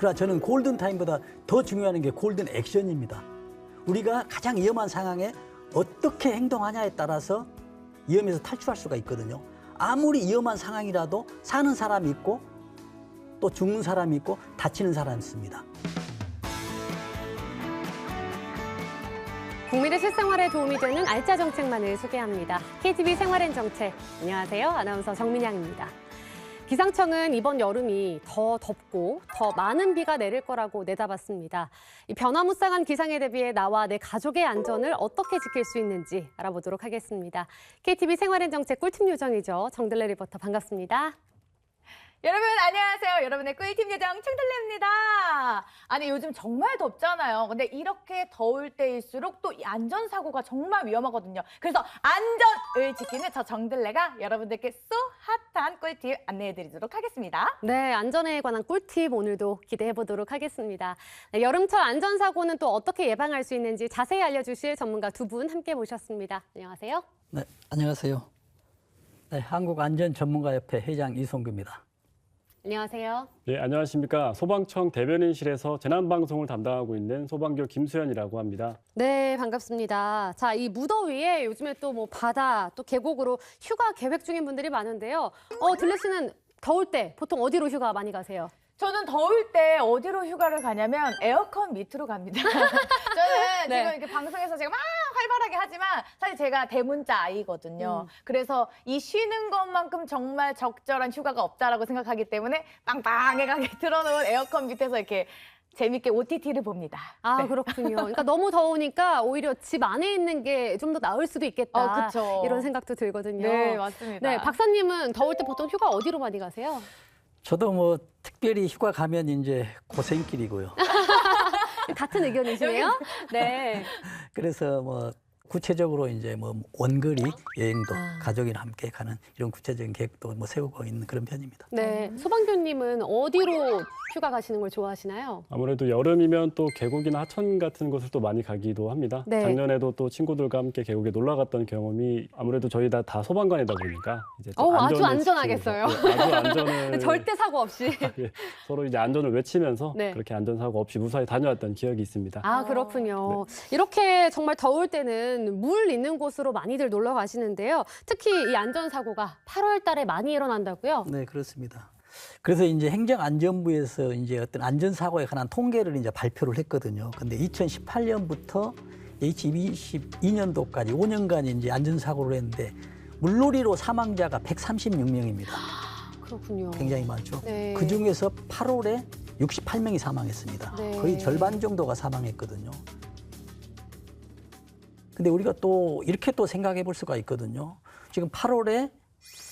그러나 저는 골든타임보다 더 중요한 게 골든 액션입니다. 우리가 가장 위험한 상황에 어떻게 행동하냐에 따라서 위험에서 탈출할 수가 있거든요. 아무리 위험한 상황이라도 사는 사람이 있고 또 죽는 사람이 있고 다치는 사람이 있습니다. 국민의 실생활에 도움이 되는 알짜 정책만을 소개합니다. KTV 생활엔 정책. 안녕하세요. 아나운서 정민양입니다. 기상청은 이번 여름이 더 덥고 더 많은 비가 내릴 거라고 내다봤습니다. 이 변화무쌍한 기상에 대비해 나와 내 가족의 안전을 어떻게 지킬 수 있는지 알아보도록 하겠습니다. KTV 생활엔 정책 꿀팁 요정이죠. 정들레 리포터 반갑습니다. 여러분 안녕하세요. 여러분의 꿀팁 요정 청들레입니다. 아니 요즘 정말 덥잖아요. 근데 이렇게 더울 때일수록 또 이 안전사고가 정말 위험하거든요. 그래서 안전을 지키는 저 정들레가 여러분들께 쏘 핫한 꿀팁 안내해드리도록 하겠습니다. 네, 안전에 관한 꿀팁 오늘도 기대해 보도록 하겠습니다. 네, 여름철 안전사고는 또 어떻게 예방할 수 있는지 자세히 알려주실 전문가 두 분 함께 모셨습니다. 안녕하세요. 네, 안녕하세요. 네, 한국안전전문가협회 회장 이송규입니다. 안녕하세요. 네, 안녕하십니까. 소방청 대변인실에서 재난방송을 담당하고 있는 소방교 김수현이라고 합니다. 네, 반갑습니다. 자, 이 무더위에 요즘에 또 뭐 바다, 또 계곡으로 휴가 계획 중인 분들이 많은데요. 들레 씨는 더울 때 보통 어디로 휴가 많이 가세요? 저는 더울 때 어디로 휴가를 가냐면 에어컨 밑으로 갑니다. 저는 네. 지금 이렇게 방송에서 제가 막 활발하게 하지만 사실 제가 대문자 아이거든요. 그래서 이 쉬는 것만큼 정말 적절한 휴가가 없다라고 생각하기 때문에 빵빵하게 틀어놓은 에어컨 밑에서 이렇게 재밌게 OTT를 봅니다. 아, 네. 그렇군요. 그러니까 너무 더우니까 오히려 집 안에 있는 게 좀 더 나을 수도 있겠다. 그쵸. 이런 생각도 들거든요. 네, 맞습니다. 네, 박사님은 더울 때 보통 휴가 어디로 많이 가세요? 저도 뭐 특별히 휴가 가면 이제 고생길이고요. 같은 의견이시네요? 네. 그래서 뭐 구체적으로 이제 뭐 원거리 여행도 가족이랑 함께 가는 이런 구체적인 계획도 뭐 세우고 있는 그런 편입니다. 네. 소방교님은 어디로 휴가 가시는 걸 좋아하시나요? 아무래도 여름이면 또 계곡이나 하천 같은 곳을 또 많이 가기도 합니다. 네. 작년에도 또 친구들과 함께 계곡에 놀러 갔던 경험이 아무래도 저희 다 소방관이다 보니까 이제 아주 안전을 안전하겠어요. 지키면서, 네, 아주 안전을 절대 사고 없이. 예, 서로 이제 안전을 외치면서 네. 그렇게 안전사고 없이 무사히 다녀왔던 기억이 있습니다. 아, 그렇군요. 이렇게 정말 더울 때는 물 있는 곳으로 많이들 놀러 가시는데요. 특히 이 안전사고가 8월 달에 많이 일어난다고요? 네, 그렇습니다. 그래서 이제 행정안전부에서 이제 어떤 안전사고에 관한 통계를 이제 발표를 했거든요. 근데 2018년부터 2022년도까지 5년간 이제 안전사고를 했는데 물놀이로 사망자가 136명입니다. 그렇군요. 굉장히 많죠. 네. 그 중에서 8월에 68명이 사망했습니다. 네. 거의 절반 정도가 사망했거든요. 근데 우리가 또 이렇게 또 생각해 볼 수가 있거든요. 지금 8월에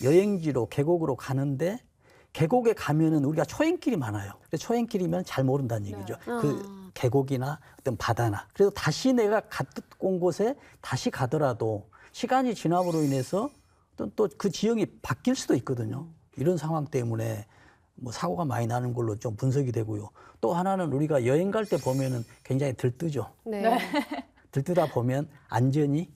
여행지로 계곡으로 가는데 계곡에 가면은 우리가 초행길이 많아요. 그래서 초행길이면 잘 모른다는 얘기죠. 그 계곡이나 어떤 바다나. 그래서 다시 내가 갔던 곳에 다시 가더라도 시간이 지남으로 인해서 또 그 지형이 바뀔 수도 있거든요. 이런 상황 때문에 뭐 사고가 많이 나는 걸로 좀 분석이 되고요. 또 하나는 우리가 여행 갈 때 보면은 굉장히 들뜨죠. 네. 들뜨다 보면 안전이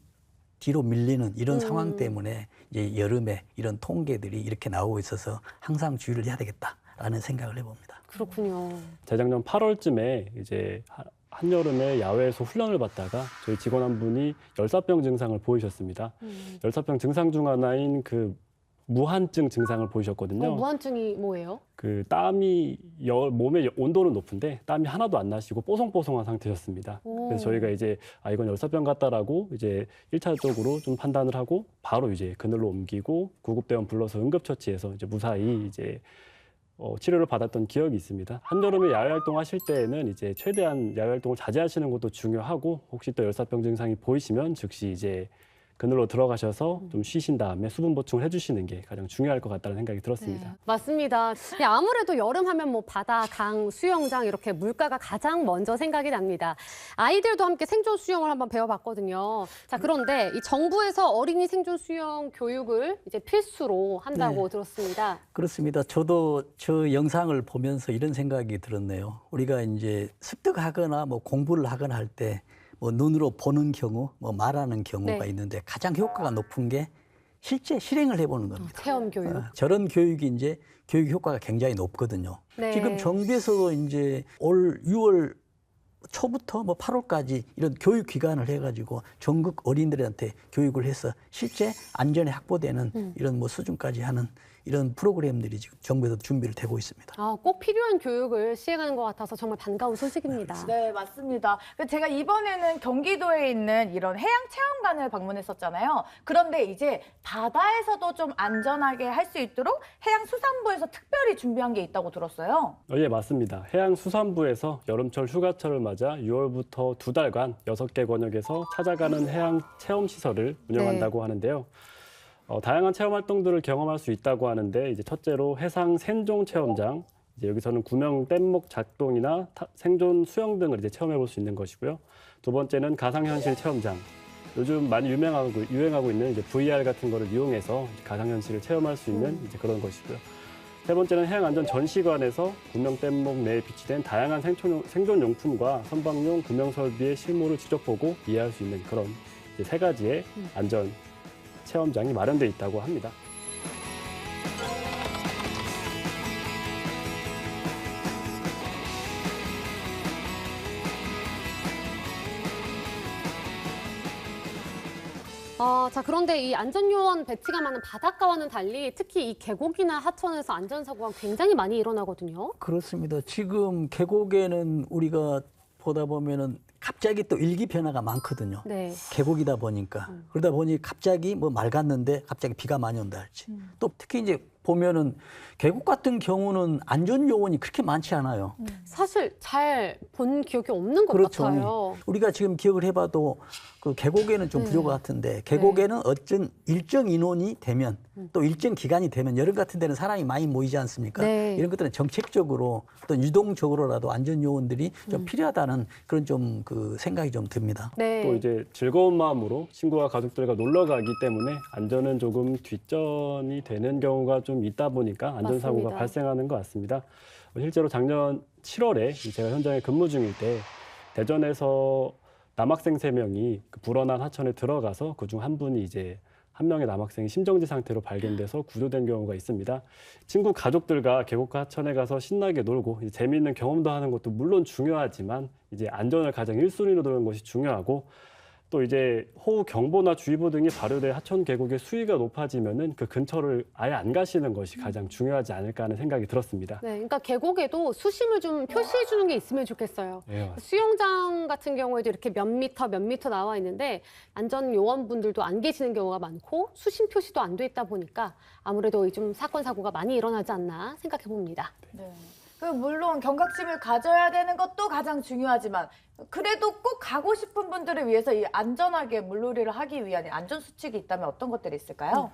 뒤로 밀리는 이런 상황 때문에 이제 여름에 이런 통계들이 이렇게 나오고 있어서 항상 주의를 해야 되겠다라는 생각을 해봅니다. 그렇군요. 재작년 8월쯤에 이제 한여름에 야외에서 훈련을 받다가 저희 직원 한 분이 열사병 증상을 보이셨습니다. 열사병 증상 중 하나인 그 무한증 증상을 보이셨거든요. 무한증이 뭐예요? 그 땀이 몸의 온도는 높은데 땀이 하나도 안 나시고 뽀송뽀송한 상태셨습니다. 그래서 저희가 이제 이건 열사병 같다라고 이제 1차적으로 좀 판단을 하고 바로 이제 그늘로 옮기고 구급대원 불러서 응급처치해서 이제 무사히 이제 치료를 받았던 기억이 있습니다. 한여름에 야외 활동하실 때에는 이제 최대한 야외 활동을 자제하시는 것도 중요하고 혹시 또 열사병 증상이 보이시면 즉시 이제 그늘로 들어가셔서 좀 쉬신 다음에 수분 보충을 해주시는 게 가장 중요할 것 같다는 생각이 들었습니다. 네, 맞습니다. 아무래도 여름 하면 뭐 바다, 강, 수영장 이렇게 물가가 가장 먼저 생각이 납니다. 아이들도 함께 생존 수영을 한번 배워봤거든요. 자, 그런데 이 정부에서 어린이 생존 수영 교육을 이제 필수로 한다고 들었습니다. 그렇습니다. 저도 저 영상을 보면서 이런 생각이 들었네요. 우리가 이제 습득하거나 뭐 공부를 하거나 할 때 뭐 눈으로 보는 경우, 뭐 말하는 경우가 네. 있는데 가장 효과가 높은 게 실제 실행을 해보는 겁니다. 체험 교육. 저런 교육이 이제 교육 효과가 굉장히 높거든요. 네. 지금 정부에서도 이제 올 6월 초부터 뭐 8월까지 이런 교육 기간을 해가지고 전국 어린이들한테 교육을 해서 실제 안전에 확보되는 이런 뭐 수준까지 하는 이런 프로그램들이 지금 정부에서 준비를 되고 있습니다. 꼭 필요한 교육을 시행하는 것 같아서 정말 반가운 소식입니다. 네, 맞습니다. 제가 이번에는 경기도에 있는 이런 해양체험관을 방문했었잖아요. 그런데 이제 바다에서도 좀 안전하게 할 수 있도록 해양수산부에서 특별히 준비한 게 있다고 들었어요. 예, 맞습니다. 해양수산부에서 여름철 휴가철을 맞아 6월부터 2달간 6개 권역에서 찾아가는 해양 체험 시설을 운영한다고 하는데요. 다양한 체험 활동들을 경험할 수 있다고 하는데 이제 첫째로 해상 생존 체험장, 이제 여기서는 구명 뗏목 작동이나 생존 수영 등을 이제 체험해 볼 수 있는 것이고요. 두 번째는 가상현실 체험장. 요즘 많이 유행하고 있는 이제 VR 같은 거를 이용해서 가상현실을 체험할 수 있는 이제 그런 것이고요. 세 번째는 해양안전 전시관에서 구명 뗏목 내에 비치된 다양한 생존 용품과 선박용 구명 설비의 실물을 직접 보고 이해할 수 있는 그런 이제 세 가지의 안전 체험장이 마련되어 있다고 합니다. 자, 그런데 이 안전요원 배치가 많은 바닷가와는 달리 특히 이 계곡이나 하천에서 안전사고가 굉장히 많이 일어나거든요. 그렇습니다. 지금 계곡에는 우리가 보다 보면은 갑자기 또 일기 변화가 많거든요. 네. 계곡이다 보니까 그러다 보니 갑자기 뭐 맑았는데 갑자기 비가 많이 온다 할지 또 특히 이제 보면은 계곡 같은 경우는 안전 요원이 그렇게 많지 않아요. 사실 잘 본 기억이 없는 것 그렇죠. 같아요. 우리가 지금 기억을 해봐도 그 계곡에는 좀 부족 같은데 계곡에는 어떤 일정 인원이 되면 또 일정 기간이 되면 여름 같은 데는 사람이 많이 모이지 않습니까? 네. 이런 것들은 정책적으로 어떤 유동적으로라도 안전 요원들이 좀 필요하다는 그런 좀 그 생각이 좀 듭니다. 네. 또 이제 즐거운 마음으로 친구와 가족들과 놀러 가기 때문에 안전은 조금 뒷전이 되는 경우가 좀 있다 보니까 안전사고가 맞습니다. 발생하는 것 같습니다. 실제로 작년 7월에 제가 현장에 근무 중일 때 대전에서 남학생 3명이 그 불어난 하천에 들어가서 그중 한 분이 이제 한 명의 남학생이 심정지 상태로 발견돼서 구조된 경우가 있습니다. 친구 가족들과 계곡 하천에 가서 신나게 놀고 이제 재미있는 경험도 하는 것도 물론 중요하지만 이제 안전을 가장 1순위로 두는 것이 중요하고 또 이제 호우 경보나 주의보 등이 발효돼 하천 계곡의 수위가 높아지면은 그 근처를 아예 안 가시는 것이 가장 중요하지 않을까 하는 생각이 들었습니다. 네, 그러니까 계곡에도 수심을 좀 표시해 주는 게 있으면 좋겠어요. 네, 맞습니다. 수영장 같은 경우에도 이렇게 몇 미터 나와 있는데 안전 요원분들도 안 계시는 경우가 많고 수심 표시도 안 돼 있다 보니까 아무래도 좀 사건 사고가 많이 일어나지 않나 생각해 봅니다. 네. 물론 경각심을 가져야 되는 것도 가장 중요하지만 그래도 꼭 가고 싶은 분들을 위해서 이 안전하게 물놀이를 하기 위한 안전 수칙이 있다면 어떤 것들이 있을까요?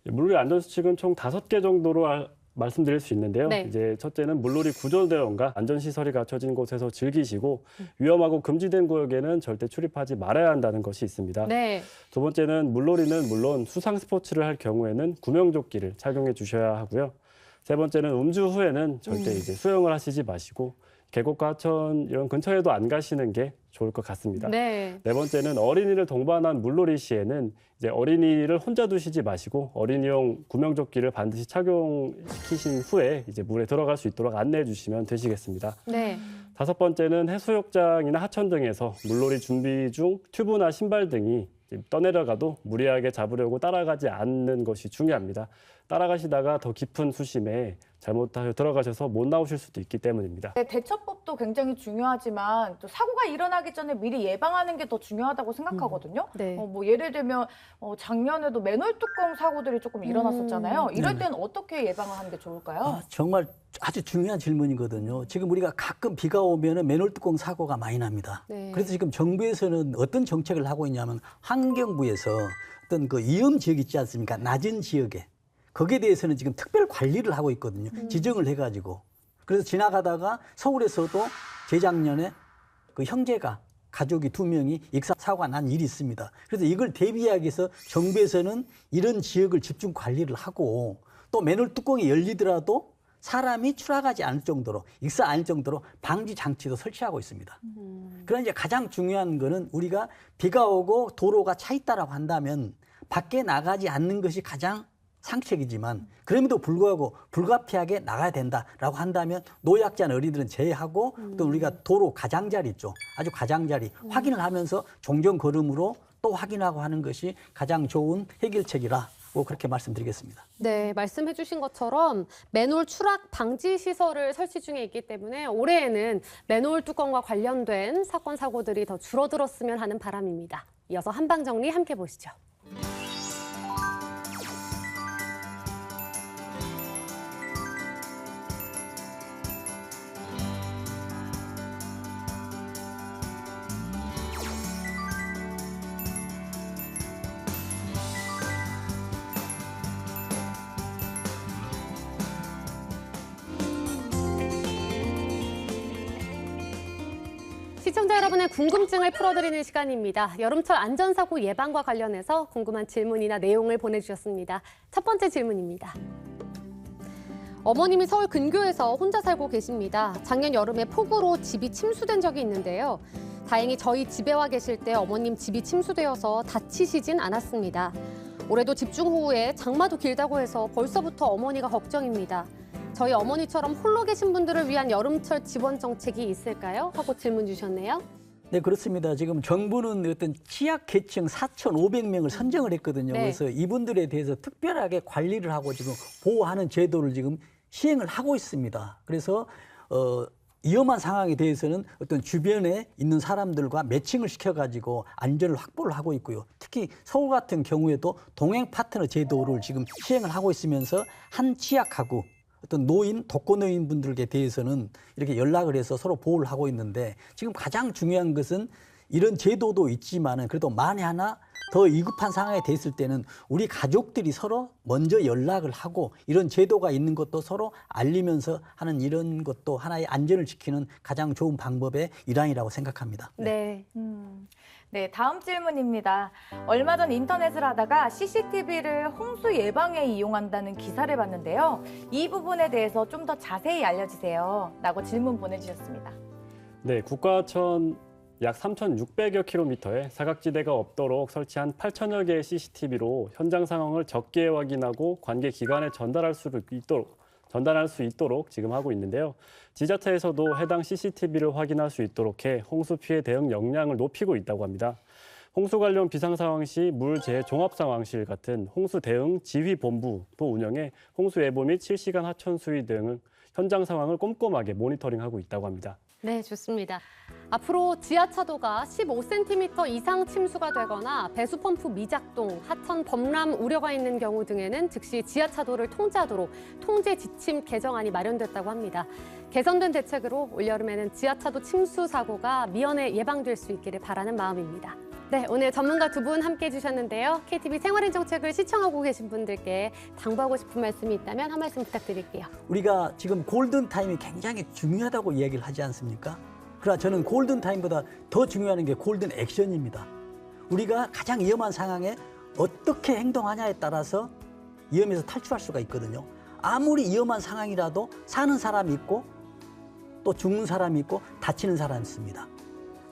물놀이 안전 수칙은 총 5개 정도로 말씀드릴 수 있는데요. 네. 이제 첫째는 물놀이 구조대원과 안전시설이 갖춰진 곳에서 즐기시고 위험하고 금지된 구역에는 절대 출입하지 말아야 한다는 것이 있습니다. 네. 두 번째는 물놀이는 물론 수상 스포츠를 할 경우에는 구명조끼를 착용해 주셔야 하고요. 세 번째는 음주 후에는 절대 이제 수영을 하시지 마시고 계곡과 하천 이런 근처에도 안 가시는 게 좋을 것 같습니다. 네. 네 번째는 어린이를 동반한 물놀이 시에는 이제 어린이를 혼자 두시지 마시고 어린이용 구명조끼를 반드시 착용시키신 후에 이제 물에 들어갈 수 있도록 안내해 주시면 되시겠습니다. 네. 다섯 번째는 해수욕장이나 하천 등에서 물놀이 준비 중 튜브나 신발 등이 떠내려가도 무리하게 잡으려고 따라가지 않는 것이 중요합니다. 따라가시다가 더 깊은 수심에 잘못 들어가셔서 못 나오실 수도 있기 때문입니다. 네, 대처법도 굉장히 중요하지만 또 사고가 일어나기 전에 미리 예방하는 게 더 중요하다고 생각하거든요. 네. 뭐 예를 들면 작년에도 맨홀 뚜껑 사고들이 조금 일어났었잖아요. 이럴 때는 어떻게 예방을 하는 게 좋을까요? 정말 아주 중요한 질문이거든요. 지금 우리가 가끔 비가 오면은 맨홀 뚜껑 사고가 많이 납니다. 네. 그래서 지금 정부에서는 어떤 정책을 하고 있냐면 환경부에서 어떤 그 위험 지역 있지 않습니까? 낮은 지역에 거기에 대해서는 지금 특별 관리를 하고 있거든요. 지정을 해가지고. 그래서 지나가다가 서울에서도 재작년에 그 형제가 가족이 2명이 익사사고가 난 일이 있습니다. 그래서 이걸 대비하기 위해서 정부에서는 이런 지역을 집중 관리를 하고 또 맨홀 뚜껑이 열리더라도 사람이 추락하지 않을 정도로 익사 않을 정도로 방지 장치도 설치하고 있습니다. 그러나 이제 가장 중요한 거는 우리가 비가 오고 도로가 차 있다라고 한다면 밖에 나가지 않는 것이 가장 상책이지만 그럼에도 불구하고 불가피하게 나가야 된다라고 한다면 노약자나 어린이들은 제외하고 또 우리가 도로 가장자리 있죠. 아주 가장자리 확인을 하면서 종종 걸음으로 또 확인하고 하는 것이 가장 좋은 해결책이라고 그렇게 말씀드리겠습니다. 네, 말씀해 주신 것처럼 맨홀 추락 방지 시설을 설치 중에 있기 때문에 올해에는 맨홀 뚜껑과 관련된 사건, 사고들이 더 줄어들었으면 하는 바람입니다. 이어서 한방정리 함께 보시죠. 시청자 여러분의 궁금증을 풀어드리는 시간입니다. 여름철 안전사고 예방과 관련해서 궁금한 질문이나 내용을 보내주셨습니다. 첫 번째 질문입니다. 어머님이 서울 근교에서 혼자 살고 계십니다. 작년 여름에 폭우로 집이 침수된 적이 있는데요. 다행히 저희 집에 와 계실 때 어머님 집이 침수되어서 다치시진 않았습니다. 올해도 집중호우에 장마도 길다고 해서 벌써부터 어머니가 걱정입니다. 저희 어머니처럼 홀로 계신 분들을 위한 여름철 지원 정책이 있을까요? 하고 질문 주셨네요. 네, 그렇습니다. 지금 정부는 어떤 취약계층 4,500명을 선정을 했거든요. 네. 그래서 이분들에 대해서 특별하게 관리를 하고 지금 보호하는 제도를 지금 시행을 하고 있습니다. 그래서 위험한 상황에 대해서는 어떤 주변에 있는 사람들과 매칭을 시켜가지고 안전을 확보를 하고 있고요. 특히 서울 같은 경우에도 동행 파트너 제도를 지금 시행을 하고 있으면서 한 취약하고 어떤 노인, 독거노인 분들에 대해서는 이렇게 연락을 해서 서로 보호를 하고 있는데 지금 가장 중요한 것은 이런 제도도 있지만은 그래도 만에 하나 더 위급한 상황에 됐을 때는 우리 가족들이 서로 먼저 연락을 하고 이런 제도가 있는 것도 서로 알리면서 하는 이런 것도 하나의 안전을 지키는 가장 좋은 방법의 일환이라고 생각합니다. 네. 네, 다음 질문입니다. 얼마 전 인터넷을 하다가 CCTV를 홍수 예방에 이용한다는 기사를 봤는데요. 이 부분에 대해서 좀 더 자세히 알려주세요. 라고 질문 보내주셨습니다. 네, 국가하천 약 3,600여 킬로미터의 사각지대가 없도록 설치한 8천여 개의 CCTV로 현장 상황을 적게 확인하고 관계 기관에 전달할 수 있도록 지금 하고 있는데요. 지자체에서도 해당 CCTV를 확인할 수 있도록 해 홍수 피해 대응 역량을 높이고 있다고 합니다. 홍수 관련 비상 상황 시 물재해 종합 상황실 같은 홍수 대응 지휘본부도 운영해 홍수 예보 및 실시간 하천 수위 등 현장 상황을 꼼꼼하게 모니터링하고 있다고 합니다. 네, 좋습니다. 앞으로 지하차도가 15cm 이상 침수가 되거나 배수펌프 미작동, 하천 범람 우려가 있는 경우 등에는 즉시 지하차도를 통제하도록 통제 지침 개정안이 마련됐다고 합니다. 개선된 대책으로 올여름에는 지하차도 침수 사고가 미연에 예방될 수 있기를 바라는 마음입니다. 네, 오늘 전문가 두 분 함께해 주셨는데요. KTV 생활인 정책을 시청하고 계신 분들께 당부하고 싶은 말씀이 있다면 한 말씀 부탁드릴게요. 우리가 지금 골든타임이 굉장히 중요하다고 이야기를 하지 않습니까? 그러나 저는 골든타임보다 더 중요한 게 골든 액션입니다. 우리가 가장 위험한 상황에 어떻게 행동하냐에 따라서 위험에서 탈출할 수가 있거든요. 아무리 위험한 상황이라도 사는 사람이 있고 또 죽는 사람이 있고 다치는 사람이 있습니다.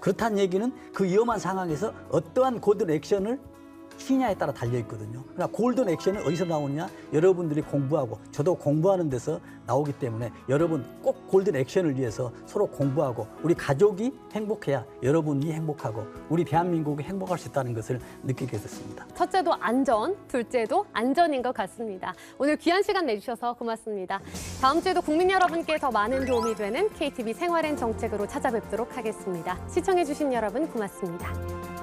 그렇다는 얘기는 그 위험한 상황에서 어떠한 골든 액션을 취냐에 따라 달려 있거든요. 그러나 골든 액션은 어디서 나오느냐? 여러분들이 공부하고 저도 공부하는 데서 나오기 때문에 여러분 꼭 골든 액션을 위해서 서로 공부하고 우리 가족이 행복해야 여러분이 행복하고 우리 대한민국이 행복할 수 있다는 것을 느끼게 됐습니다. 첫째도 안전, 둘째도 안전인 것 같습니다. 오늘 귀한 시간 내주셔서 고맙습니다. 다음 주에도 국민 여러분께 더 많은 도움이 되는 KTV 생활엔 정책으로 찾아뵙도록 하겠습니다. 시청해주신 여러분 고맙습니다.